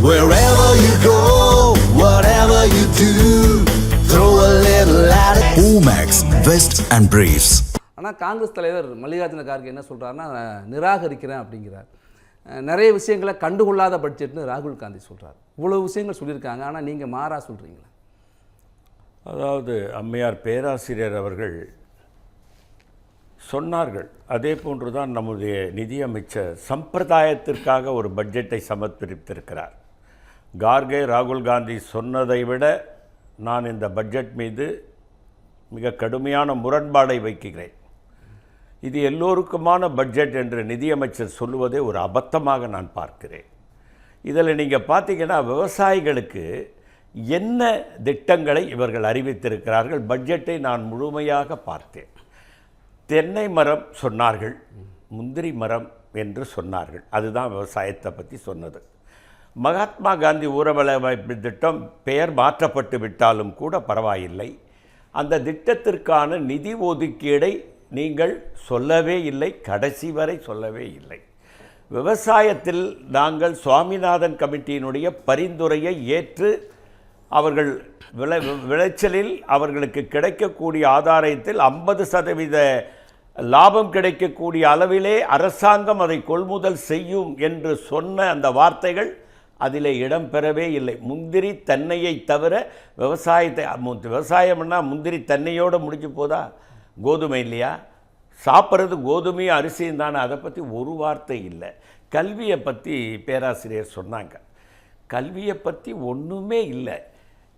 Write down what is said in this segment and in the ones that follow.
Wherever you go, whatever you do, throw a little at it. Omax, Vest and Briefs. ஆனால் காங்கிரஸ் தலைவர் மல்லிகார்ஜுன கார்கே என்ன சொல்கிறாருன்னா, நிராகரிக்கிறேன் அப்படிங்கிறார். நிறைய விஷயங்களை கண்டுகொள்ளாத பட்ஜெட்னு ராகுல் காந்தி சொல்கிறார். இவ்வளோ விஷயங்கள் சொல்லியிருக்காங்க, ஆனால் நீங்கள் மாறா சொல்கிறீங்களா? அதாவது அம்மையார் பேராசிரியர் அவர்கள் சொன்னார்கள். அதே போன்று தான் நம்முடைய நிதியமைச்சர் சம்பிரதாயத்திற்காக ஒரு பட்ஜெட்டை சமர்ப்பித்திருக்கிறார். கார்கே ராகுல் காந்தி சொன்னதை விட நான் இந்த பட்ஜெட் மீது மிக கடுமையான முரண்பாடை வைக்கிறேன். இது எல்லோருக்குமான பட்ஜெட் என்று நிதியமைச்சர் சொல்லுவதே ஒரு அபத்தமாக நான் பார்க்கிறேன். இதில் நீங்கள் பார்த்தீங்கன்னா விவசாயிகளுக்கு என்ன திட்டங்களை இவர்கள் அறிவித்திருக்கிறார்கள். பட்ஜெட்டை நான் முழுமையாக பார்த்தேன். தென்னை மரம் சொன்னார்கள், முந்திரி மரம் என்று சொன்னார்கள். அதுதான் விவசாயத்தை பற்றி சொன்னது. மகாத்மா காந்தி ஊரக வேலைவாய்ப்பு திட்டம் பெயர் மாற்றப்பட்டு விட்டாலும் கூட பரவாயில்லை. அந்த திட்டத்திற்கான நிதி ஒதுக்கீடை நீங்கள் சொல்லவே இல்லை, கடைசி வரை சொல்லவே இல்லை. விவசாயத்தில் நாங்கள் சுவாமிநாதன் கமிட்டியினுடைய பரிந்துரையை ஏற்று அவர்கள் விளைச்சலில் அவர்களுக்கு கிடைக்கக்கூடிய ஆதாரத்தில் 50% லாபம் கிடைக்கக்கூடிய அளவிலே அரசாங்கம் அதை கொள்முதல் செய்யும் என்று சொன்ன அந்த வார்த்தைகள் அதில் இடம்பெறவே இல்லை. முந்திரி தென்னையை தவிர விவசாயம்னா முந்திரி தென்னையோடு முடிஞ்சு போதா? கோதுமை இல்லையா? சாப்பிட்றது கோதுமையும் அரிசியும் தானே. அதை பற்றி ஒரு வார்த்தை இல்லை. கல்வியை பற்றி பேராசிரியர் சொன்னாங்க. கல்வியை பற்றி ஒன்றுமே இல்லை.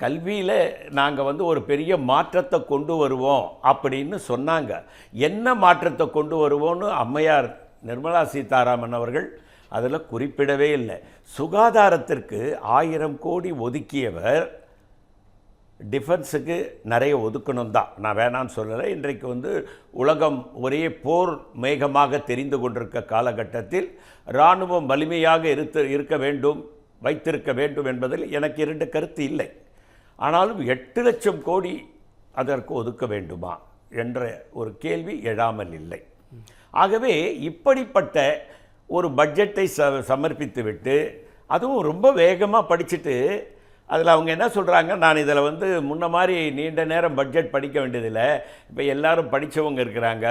கல்வியில் நாங்கள் ஒரு பெரிய மாற்றத்தை கொண்டு வருவோம் அப்படின்னு சொன்னாங்க. என்ன மாற்றத்தை கொண்டு வருவோன்னு அம்மையார் நிர்மலா சீதாராமன் அவர்கள் அதில் குறிப்பிடவே இல்லை. சுகாதாரத்திற்கு 1000 கோடி ஒதுக்கியவர் டிஃபென்ஸுக்கு நிறைய ஒதுக்கணும் தான், நான் வேணான்னு சொல்லலை. இன்றைக்கு உலகம் ஒரே போர் மேகமாக தெரிந்து கொண்டிருக்க காலகட்டத்தில் இராணுவம் வலிமையாக இருக்க வேண்டும், வைத்திருக்க வேண்டும் என்பதில் எனக்கு 2 கருத்து இல்லை. ஆனாலும் 8 லட்சம் கோடி அதற்கு ஒதுக்க வேண்டுமா என்ற ஒரு கேள்வி எழாமல் இல்லை. ஆகவே இப்படிப்பட்ட ஒரு பட்ஜெட்டை சமர்ப்பித்து அதுவும் ரொம்ப வேகமாக படிச்சுட்டு அதில் அவங்க என்ன சொல்கிறாங்க, நான் இதில் முன்ன மாதிரி நீண்ட நேரம் பட்ஜெட் படிக்க வேண்டியதில்லை, இப்போ எல்லோரும் படித்தவங்க இருக்கிறாங்க,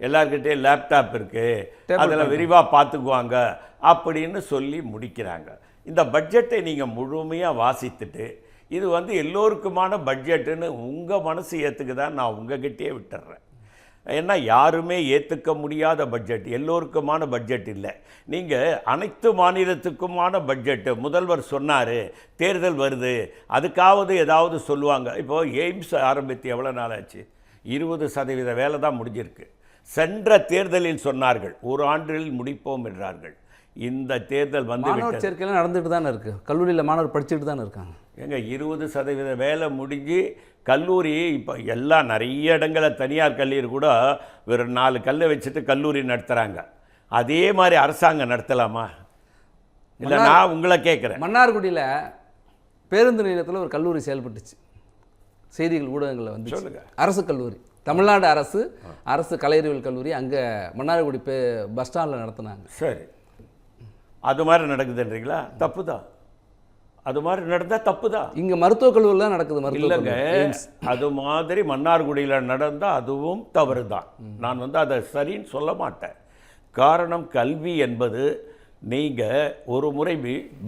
எல்லாருக்கிட்டே லேப்டாப் இருக்குது, அதில் விரிவாக பார்த்துக்குவாங்க அப்படின்னு சொல்லி முடிக்கிறாங்க. இந்த பட்ஜெட்டை நீங்கள் முழுமையாக வாசித்துட்டு இது எல்லோருக்குமான பட்ஜெட்டுன்னு உங்கள் மனசு ஏற்றுக்குதான் நான் உங்ககிட்டே விட்டுறேன். ஏன்னா யாருமே ஏற்றுக்க முடியாத பட்ஜெட், எல்லோருக்குமான பட்ஜெட் இல்லை. நீங்கள் அனைத்து மாநிலத்துக்குமான பட்ஜெட்டு. முதல்வர் சொன்னார் தேர்தல் வருது, அதுக்காவது ஏதாவது சொல்லுவாங்க. இப்போது எய்ம்ஸ் ஆரம்பித்து எவ்வளோ நாள் ஆச்சு? 20% வேலை தான் முடிஞ்சிருக்கு. சென்ற தேர்தலில் சொன்னார்கள் 1 ஆண்டில் முடிப்போம் என்றார்கள். இந்த தேர்தல் மாணவர் சேர்க்கையில் நடந்துட்டு தானே இருக்குது. கல்லூரியில் மாணவர் படிச்சுட்டு தானே இருக்காங்க. எங்க 20% வேலை முடிஞ்சு கல்லூரி இப்போ எல்லாம் நிறைய இடங்களில் தனியார் கல்லூரி கூட ஒரு 4 கல்லை வச்சுட்டு கல்லூரி நடத்துகிறாங்க. அதே மாதிரி அரசாங்கம் நடத்தலாமா? இல்லை, நான் உங்களை கேட்குறேன். மன்னார்குடியில் பேருந்து நிலையத்தில் ஒரு கல்லூரி செயல்பட்டுச்சு. செய்திகள் ஊடகங்களில் சொல்லுங்கள். அரசு கல்லூரி, தமிழ்நாடு அரசு கலையறிவியல் கல்லூரி அங்கே மன்னார்குடி பஸ் ஸ்டாண்டில் நடத்தினாங்க. சரி, அது மாதிரி நடக்குதுன்றீங்களா? தப்பு தான். அது மாதிரி நடந்தால் தப்பு தான். இங்கே மருத்துவக் கல்லூரியில் தான் நடக்குது. இல்லைங்க, அது மாதிரி மன்னார்குடியில் நடந்தால் அதுவும் தவறு தான். நான் அதை சரின்னு சொல்ல மாட்டேன். காரணம், கல்வி என்பது நீங்கள் ஒரு முறை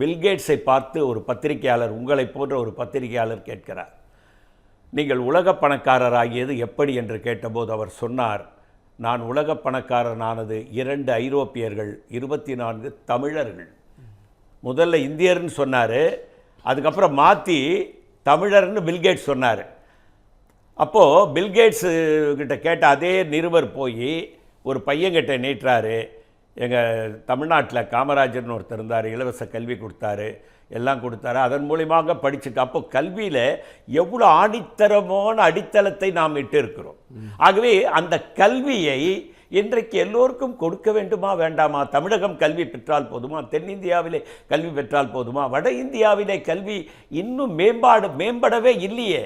பில்கேட்ஸை பார்த்து ஒரு பத்திரிகையாளர், உங்களை போன்ற ஒரு பத்திரிகையாளர் கேட்கிறார், நீங்கள் உலக பணக்காரராகியது எப்படி என்று கேட்டபோது அவர் சொன்னார், நான் உலக பணக்காரனானது 2 ஐரோப்பியர்கள், 24 தமிழர்கள். முதல்ல இந்தியர்னு சொன்னார், அதுக்கப்புறம் மாற்றி தமிழர்னு பில்கேட்ஸ் சொன்னார். அப்போது பில்கேட்ஸு கிட்ட கேட்ட அதே நிருபர் போய் ஒரு பையன்கிட்ட நீட்டுறாரு, எங்கள் தமிழ்நாட்டில் காமராஜர்னு ஒருத்தர் இருந்தார், இலவச கல்வி கொடுத்தாரு, எல்லாம் கொடுத்தாரு, அதன் மூலியமாக படிச்சுட்டு. அப்போ கல்வியில் எவ்வளோ ஆணித்தரமான அடித்தளத்தை நாம் இட்டு இருக்கிறோம். ஆகவே அந்த கல்வியை இன்றைக்கு எல்லோருக்கும் கொடுக்க வேண்டுமா வேண்டாமா? தமிழகம் கல்வி பெற்றால் போதுமா? தென்னிந்தியாவிலே கல்வி பெற்றால் போதுமா? வட இந்தியாவிலே கல்வி இன்னும் மேம்படவே இல்லையே.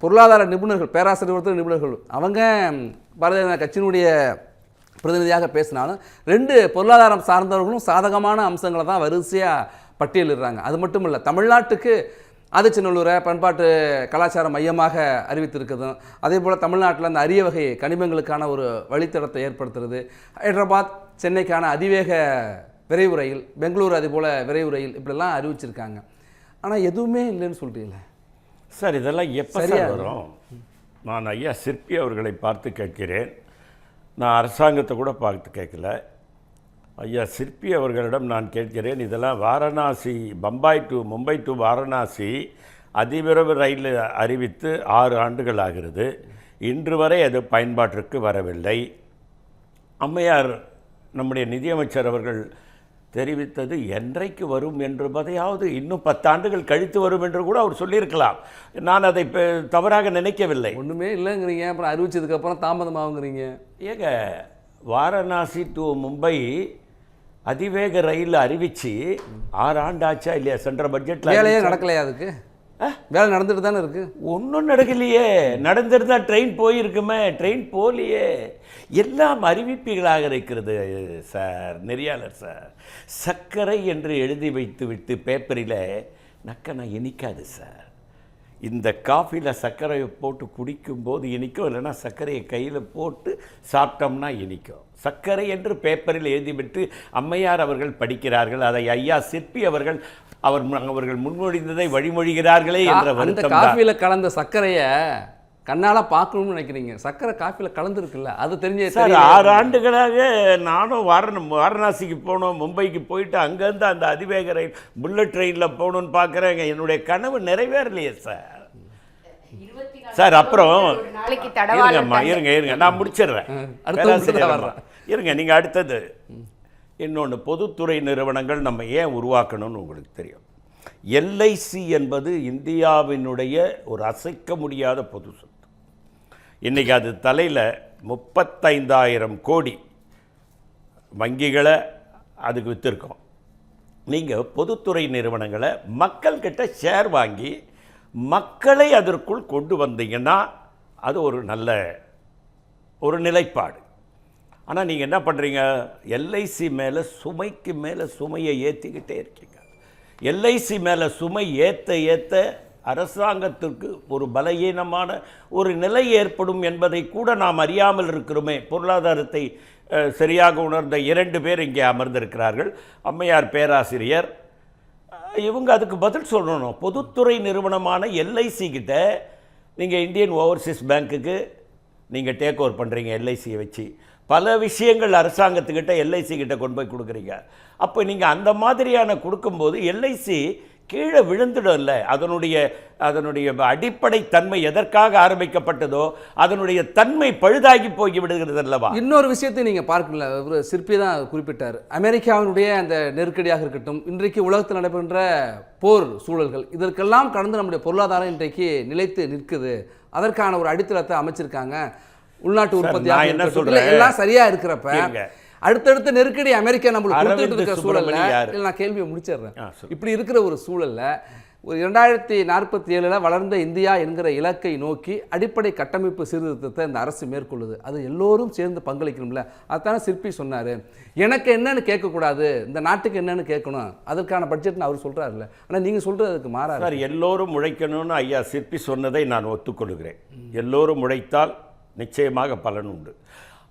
பொருளாதார நிபுணர்கள், பேராசிரியர் நிபுணர்கள் அவங்க பாரதிய ஜனதா கட்சியினுடைய பிரதிநிதியாக பேசினாலும் 2 பொருளாதாரம் சார்ந்தவர்களும் சாதகமான அம்சங்களை தான் வரிசையாக பட்டியலிடுறாங்க. அது மட்டும் இல்லை, தமிழ்நாட்டுக்கு ஆதிச்சநல்லூரை பண்பாட்டு கலாச்சார மையமாக அறிவித்திருக்கிறதும், அதே போல் தமிழ்நாட்டில் அந்த அரிய வகை கனிமங்களுக்கான ஒரு வழித்தடத்தை ஏற்படுத்துறது, ஹைதராபாத் சென்னைக்கான அதிவேக விரைவு ரயில், பெங்களூர் அதே போல் விரைவு ரயில் இப்படிலாம் அறிவிச்சிருக்காங்க. ஆனால் எதுவுமே இல்லைன்னு சொல்கிறீங்களே சார், இதெல்லாம் எப்போ சார் வரும்? நான் ஐயா சிற்பி அவர்களை பார்த்து கேட்கிறேன், நான் அரசாங்கத்தை கூட பார்த்து கேட்கல. ஐயா சிற்பி அவர்களிடம் நான் கேட்கிறேன், இதெல்லாம் வாரணாசி, மும்பை டு வாரணாசி அதிவிரைவு ரயில் அறிவித்து 6 ஆண்டுகள் ஆகிறது. இன்று வரை அது பயன்பாட்டிற்கு வரவில்லை. அம்மையார் நம்முடைய நிதியமைச்சர் அவர்கள் தெரிவித்தது என்றைக்கு வரும் என்பதையாவது இன்னும் 10 ஆண்டுகள் கழித்து வரும் என்று கூட அவர் சொல்லியிருக்கலாம். நான் அதை தவறாக நினைக்கவில்லை. ஒன்றுமே இல்லைங்கிறீங்க, அப்புறம் அறிவிச்சதுக்கப்புறம் தாமதமாகுங்கிறீங்க. ஏங்க, வாரணாசி டு மும்பை அதிவேக ரயில் அறிவிச்சு 6 ஆண்டு ஆச்சா இல்லையா? சென்ற பட்ஜெட்டில் வேலையே நடக்கலையா? அதுக்கு வேலை நடந்துட்டு தானே இருக்கு. ஒன்றும் நடக்கலையே. நடந்திருந்தா ட்ரெயின் போயிருக்குமே, ட்ரெயின் போகலையே. எல்லாம் அறிவிப்புகளாக இருக்கிறது சார், நெறியாளர் சார். சர்க்கரை என்று எழுதி வைத்து விட்டு பேப்பரில் நக்கனா இனிக்காது சார். இந்த காஃபியில் சர்க்கரையை போட்டு குடிக்கும்போது இனிக்கும், இல்லைன்னா சர்க்கரையை கையில் போட்டு சாப்பிட்டோம்னா இனிக்கும். சர்க்கரை என்று பேப்பரில் எழுதிவிட்டு அம்மையார் அவர்கள் படிக்கிறார்கள், அதை ஐயா சிற்பி அவர்கள் முன்மொழிந்ததை வழிமொழிகிறார்களே என்ற வருத்தம். காஃபியில் கலந்த சர்க்கரையை கண்ணால் பார்க்கணும்னு நினைக்கிறீங்க. சர்க்கரை காஃபியில் கலந்துருக்குல்ல, அது தெரிஞ்ச சார். 6 ஆண்டுகளாக நானும் வாரணாசிக்கு போகணும், மும்பைக்கு போயிட்டு அங்கேருந்து அந்த அதிவேக ரயில் புல்லட் ட்ரெயினில் போகணுன்னு பார்க்குறேங்க. என்னுடைய கனவு நிறைவேறலையே சார். சார் அப்புறம் இருங்க நான் முடிச்சிடுறேன். இருங்க, நீங்கள் அடுத்தது இன்னொன்று, பொதுத்துறை நிறுவனங்கள் நம்ம ஏன் உருவாக்கணும்னு உங்களுக்கு தெரியும். எல்ஐசி என்பது இந்தியாவினுடைய ஒரு அசைக்க முடியாத பொது சொத்து. இன்றைக்கி அது தலையில் 35,000 கோடி வங்கிகளை அதுக்கு விற்றுருக்கோம். நீங்கள் பொதுத்துறை நிறுவனங்களை மக்கள்கிட்ட ஷேர் வாங்கி மக்களை அதற்குள் கொண்டு வந்தீங்கன்னா அது ஒரு நல்ல ஒரு நிலைப்பாடு. ஆனால் நீங்கள் என்ன பண்ணுறீங்க, எல்ஐசி மேலே சுமைக்கு மேலே சுமையை ஏற்றிக்கிட்டே இருக்கீங்க. எல்ஐசி மேலே சுமை ஏற்ற அரசாங்கத்திற்கு ஒரு பலகீனமான ஒரு நிலை ஏற்படும் என்பதை கூட நாம் அறியாமல் இருக்கிறோமே. பொருளாதாரத்தை சரியாக உணர்ந்த 2 பேர் இங்கே அமர்ந்திருக்கிறார்கள். அம்மையார் பேராசிரியர், இவங்க அதுக்கு பதில் சொல்லணும். பொதுத்துறை நிறுவனமான எல்ஐசி கிட்ட நீங்கள் இந்தியன் ஓவர்சீஸ் பேங்க்குக்கு நீங்கள் டேக் ஓவர் பண்ணுறீங்க. எல்ஐசியை வச்சு பல விஷயங்கள் அரசாங்கத்துக்கிட்ட எல்ஐசி கிட்ட கொண்டு போய் கொடுக்குறீங்க. அப்போ நீங்கள் அந்த மாதிரியான கொடுக்கும்போது எல்ஐசி கீழே விழுந்துடும் இல்லை. அதனுடைய அடிப்படை தன்மை எதற்காக ஆரம்பிக்கப்பட்டதோ அதனுடைய தன்மை பழுதாகி போய் விடுகிறது அல்லவா. இன்னொரு விஷயத்தை நீங்கள் பார்க்கல, ஒரு சிற்பி தான் குறிப்பிட்டார். அமெரிக்காவினுடைய அந்த நெருக்கடியாக இருக்கட்டும், இன்றைக்கு உலகத்தில் நடைபெறுகின்ற போர் சூழல்கள், இதற்கெல்லாம் கடந்து நம்முடைய பொருளாதாரம் இன்றைக்கு நிலைத்து நிற்குது. அதற்கான ஒரு அடித்தளத்தை அமைச்சிருக்காங்க. உள்நாட்டு உற்பத்தியாக என்ன சொல்றேன், எல்லாம் சரியா இருக்கிறப்ப அடுத்தடுத்த நெருக்கடி அமெரிக்கா நம்மளுக்கு கொடுத்துட்டு இருக்கிற சூழல்ல, நான் கேள்வியை முடிச்சிடுறேன். இப்படி இருக்கிற ஒரு சூழல்ல ஒரு 2047 வளர்ந்த இந்தியா என்கிற இலக்கை நோக்கி அடிப்படை கட்டமைப்பு சீர்திருத்தத்தை இந்த அரசு மேற்கொள்ளுது. அது எல்லோரும் சேர்ந்து பங்களிக்கணும்ல. அதுதானே சிற்பி சொன்னார், எனக்கு என்னன்னு கேட்கக்கூடாது, இந்த நாட்டுக்கு என்னன்னு கேட்கணும், அதற்கான பட்ஜெட்னு அவர் சொல்கிறாருல்ல. ஆனால் நீங்கள் சொல்கிறது அதுக்கு மாறாது சார். எல்லோரும் உழைக்கணும்னு ஐயா சிற்பி சொன்னதை நான் ஒத்துக்கொள்கிறேன். எல்லோரும் உழைத்தால் நிச்சயமாக பலன் உண்டு.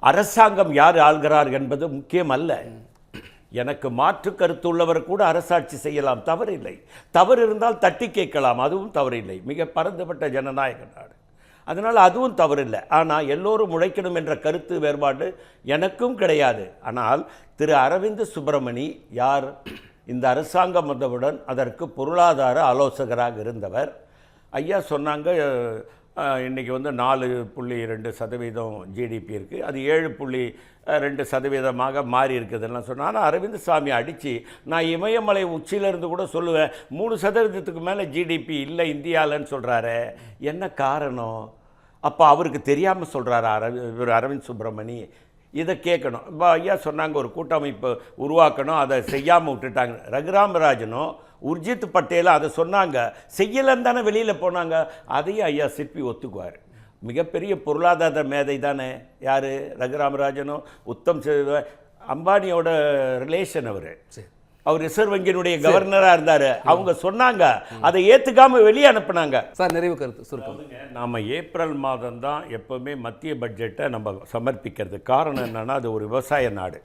அரசாங்கம் யார் ஆள்கிறார் என்பது முக்கியம் அல்ல. எனக்கு மாற்று கருத்து உள்ளவர் கூட அரசாட்சி செய்யலாம், தவறில்லை. தவறு இருந்தால் தட்டி கேட்கலாம், அதுவும் தவறில்லை. மிக பரந்துபட்ட ஜனநாயக நாடு, அதனால் அதுவும் தவறில்லை. ஆனால் எல்லோரும் உழைக்கணும் என்ற கருத்து வேறுபாடு எனக்கும் கிடையாது. ஆனால் திரு அரவிந்த் சுப்பிரமணி யார்? இந்த அரசாங்கம் வந்தவுடன் அதற்கு பொருளாதார ஆலோசகராக இருந்தவர். ஐயா சொன்னாங்க, இன்றைக்கி 4.2% ஜிடிபி இருக்குது, அது 7.2% மாறி இருக்குதுலாம் சொன்னால். ஆனால் அரவிந்த் சாமி அடித்து நான் இமயமலை உச்சியிலேருந்து கூட சொல்லுவேன் 3% மேலே ஜிடிபி இல்லை இந்தியாவில்னு சொல்கிறாரு. என்ன காரணம்? அப்போ அவருக்கு தெரியாமல் சொல்கிறாரா அரவிந்த் சுப்பிரமணி? இதை கேட்கணும். இப்போ ஐயா சொன்னாங்க ஒரு கூட்டமைப்பு உருவாக்கணும், அதை செய்யாமல் விட்டுட்டாங்க. ரகுராமராஜனும் உர்ஜித் பட்டேலும் அதை சொன்னாங்க, செய்யலன்னு தானே வெளியில் போனாங்க. அதையும் ஐயா சிற்பி ஒத்துக்குவார். மிகப்பெரிய பொருளாதார மேதை தானே யார்? ரகுராமராஜனும். அம்பானியோட ரிலேஷன் அவர். அவர் ரிசர்வ் வங்கியினுடைய கவர்னரா இருந்தாரு. அவங்க சொன்னாங்க, அதை ஏத்துக்காம வெளியே அனுப்புனாங்க. சார் நிறைவு கருத்து சுருக்கம். நாம ஏப்ரல் மாதம் தான் எப்பவுமே மத்திய பட்ஜெட்டை நம்ம சமர்ப்பிக்கிறது. காரணம் என்னன்னா, அது ஒரு விவசாய நாடு.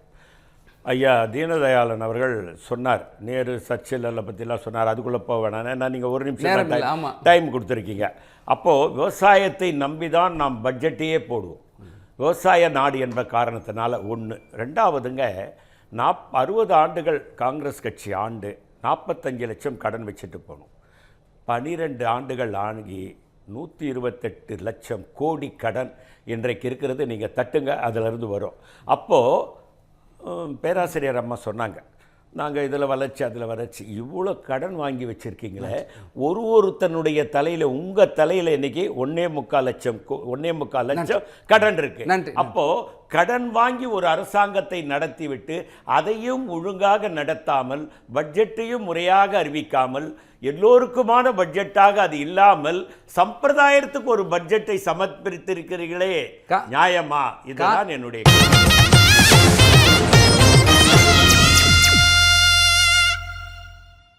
ஐயா தீனதயாளன் அவர்கள் சொன்னார், நேரு சர்ச்சில் பற்றிலாம் சொன்னார். அதுக்குள்ளே போக வேணாம், நான் நீங்கள் ஒரு நிமிஷம் டைம் கொடுத்துருக்கீங்க. அப்போது விவசாயத்தை நம்பி தான் நாம் பட்ஜெட்டையே போடுவோம். விவசாய நாடு என்ற காரணத்தினால ஒன்று. ரெண்டாவதுங்க, 60 ஆண்டுகள் காங்கிரஸ் கட்சி ஆண்டு 45 லட்சம் கடன் வச்சுட்டு போகணும். 12 ஆண்டுகள் ஆகி 128 லட்சம் கோடி கடன் இன்றைக்கு இருக்கிறது. நீங்கள் தட்டுங்க, அதிலிருந்து வரும். அப்போது பேராசிரியர் அம்மா சொன்னாங்க, நாங்கள் இதில் வளர்ச்சி அதில் வளர்ச்சி, இவ்வளோ கடன் வாங்கி வச்சுருக்கீங்களே, ஒருத்தனுடைய தலையில், உங்கள் தலையில் இன்றைக்கி 1.25 லட்சம் கடன் இருக்குது. அப்போது கடன் வாங்கி ஒரு அரசாங்கத்தை நடத்திவிட்டு அதையும் ஒழுங்காக நடத்தாமல், பட்ஜெட்டையும் முறையாக அறிவிக்காமல், எல்லோருக்குமான பட்ஜெட்டாக அது இல்லாமல் சம்பிரதாயத்துக்கு ஒரு பட்ஜெட்டை சமர்ப்பித்திருக்கிறீர்களே, நியாயமா? இதுதான் என்னுடைய